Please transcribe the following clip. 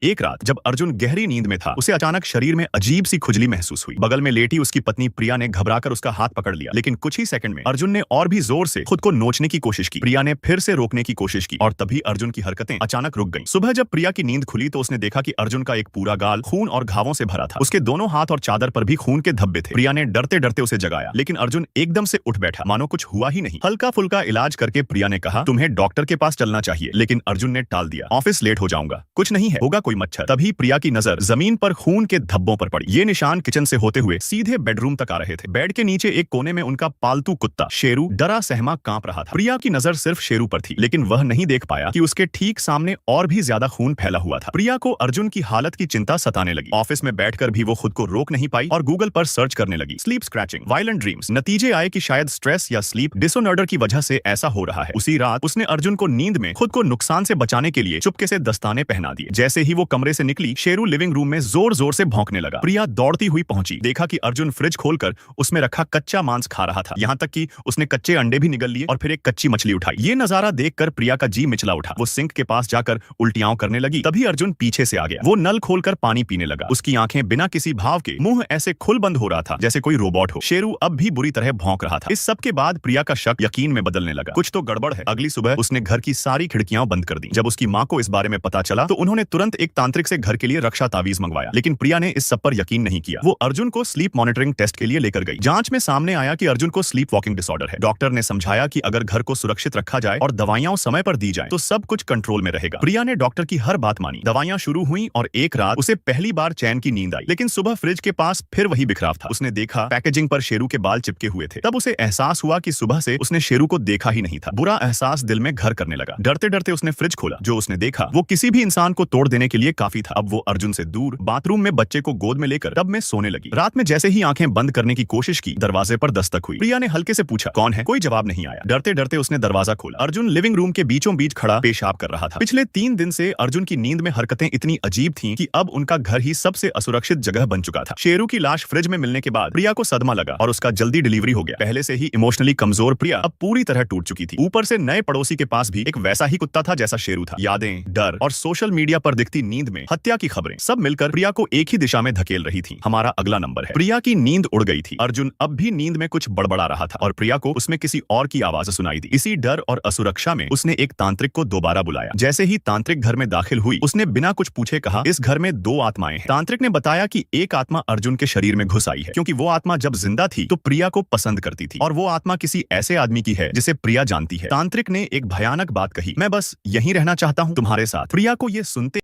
एक रात जब अर्जुन गहरी नींद में था, उसे अचानक शरीर में अजीब सी खुजली महसूस हुई। बगल में लेटी उसकी पत्नी प्रिया ने घबराकर उसका हाथ पकड़ लिया, लेकिन कुछ ही सेकंड में अर्जुन ने और भी जोर से खुद को नोचने की कोशिश की। प्रिया ने फिर से रोकने की कोशिश की और तभी अर्जुन की हरकतें अचानक रुक गईं। सुबह जब प्रिया की नींद खुली तो उसने देखा कि अर्जुन का एक पूरा गाल खून और घावों से भरा था। उसके दोनों हाथ और चादर पर भी खून के धब्बे थे। प्रिया ने डरते डरते उसे जगाया, लेकिन अर्जुन एकदम से उठ बैठा, मानो कुछ हुआ ही नहीं। हल्का फुल्का इलाज करके प्रिया ने कहा, तुम्हें डॉक्टर के पास चलना चाहिए, लेकिन अर्जुन ने टाल दिया। ऑफिस लेट हो जाऊंगा, कुछ नहीं है, होगा कोई मच्छर। तभी प्रिया की नजर जमीन पर खून के धब्बों पर पड़ी। ये निशान किचन से होते हुए सीधे बेडरूम तक आ रहे थे। बेड के नीचे एक कोने में उनका पालतू कुत्ता शेरू डरा सहमा कांप रहा था। प्रिया की नजर सिर्फ शेरू पर थी, लेकिन वह नहीं देख पाया कि उसके ठीक सामने और भी ज्यादा खून फैला हुआ था। प्रिया को अर्जुन की हालत की चिंता सताने लगी। ऑफिस में बैठकर भी वो खुद को रोक नहीं पाई और गूगल पर सर्च करने लगी, स्लीप स्क्रैचिंग, वायलेंट ड्रीम्स। नतीजे आए कि शायद स्ट्रेस या स्लीप डिसऑर्डर की वजह से ऐसा हो रहा है। उसी रात उसने अर्जुन को नींद में खुद को नुकसान से बचाने के लिए चुपके से दस्ताने पहना दिए। जैसे ही वो कमरे से निकली, शेरू लिविंग रूम में जोर जोर से भौंकने लगा। प्रिया दौड़ती हुई पहुंची, देखा कि अर्जुन फ्रिज खोलकर उसमें रखा कच्चा मांस खा रहा था। यहाँ तक कि उसने कच्चे अंडे भी निगल लिए और फिर एक कच्ची मछली उठाई। ये नजारा देखकर प्रिया का जी मिचला उठा। वो सिंक के पास जाकर उल्टियां करने लगी। तभी अर्जुन पीछे से आ गया। वो नल खोलकर पानी पीने लगा। उसकी आंखें बिना किसी भाव के मुंह ऐसे खुल बंद हो रहा था जैसे कोई रोबोट हो। शेरू अब भी बुरी तरह भौंक रहा था। इस सब के बाद प्रिया का शक यकीन में बदलने लगा, कुछ तो गड़बड़ है। अगली सुबह उसने घर की सारी खिड़कियां बंद कर दी। जब उसकी मां को इस बारे में पता चला तो उन्होंने तुरंत एक तांत्रिक से घर के लिए रक्षा तावीज मंगवाया, लेकिन प्रिया ने इस सब पर यकीन नहीं किया। वो अर्जुन को स्लीप मॉनिटरिंग टेस्ट के लिए लेकर गई। जांच में सामने आया कि अर्जुन को स्लीप वॉकिंग डिसऑर्डर है। डॉक्टर ने समझाया कि अगर घर को सुरक्षित रखा जाए और दवाइयां समय पर दी जाए तो सब कुछ कंट्रोल में रहेगा। प्रिया ने डॉक्टर की हर बात मानी। दवाइयां शुरू हुई और एक रात उसे पहली बार चैन की नींद आई, लेकिन सुबह फ्रिज के पास फिर वही बिखराव था। उसने देखा पैकेजिंग पर शेरू के बाल चिपके हुए थे। तब उसे एहसास हुआ कि सुबह से उसने शेरू को देखा ही नहीं था। बुरा एहसास दिल में घर करने लगा। डरते डरते उसने फ्रिज खोला। जो उसने देखा वो किसी भी इंसान को तोड़ देने के लिए काफी था। अब वो अर्जुन से दूर बाथरूम में बच्चे को गोद में लेकर टब में सोने लगी। रात में जैसे ही आंखें बंद करने की कोशिश की, दरवाजे पर दस्तक हुई। प्रिया ने हल्के से पूछा, कौन है? कोई जवाब नहीं आया। डरते डरते उसने दरवाजा खोला। अर्जुन लिविंग रूम के बीचों बीच खड़ा पेशाब कर रहा था। पिछले 3 दिन से अर्जुन की नींद में हरकतें इतनी अजीब थीं कि अब उनका घर ही सबसे असुरक्षित जगह बन चुका था। शेरू की लाश फ्रिज में मिलने के बाद प्रिया को सदमा लगा और उसका जल्दी डिलीवरी हो गया। पहले से ही इमोशनली कमजोर प्रिया अब पूरी तरह टूट चुकी थी। ऊपर से नए पड़ोसी के पास भी एक वैसा ही कुत्ता था जैसा शेरू था। यादें, डर और सोशल मीडिया पर दिखती नींद में हत्या की खबरें सब मिलकर प्रिया को एक ही दिशा में धकेल रही थी। हमारा अगला नंबर है। प्रिया की नींद उड़ गई थी। अर्जुन अब भी नींद में कुछ बड़बड़ा रहा था और प्रिया को उसमें किसी और की आवाज सुनाई दी। इसी डर और असुरक्षा में उसने एक तांत्रिक को दोबारा बुलाया। जैसे ही तांत्रिक घर में दाखिल हुई, उसने बिना कुछ पूछे कहा, इस घर में 2 आत्माएं हैं। तांत्रिक ने बताया कि एक आत्मा अर्जुन के शरीर में घुस आई है, क्योंकि वो आत्मा जब जिंदा थी तो प्रिया को पसंद करती थी और वो आत्मा किसी ऐसे आदमी की है जिसे प्रिया जानती है। तांत्रिक ने एक भयानक बात कही, मैं बस यहीं रहना चाहता हूँ तुम्हारे साथ। प्रिया को ये सुनते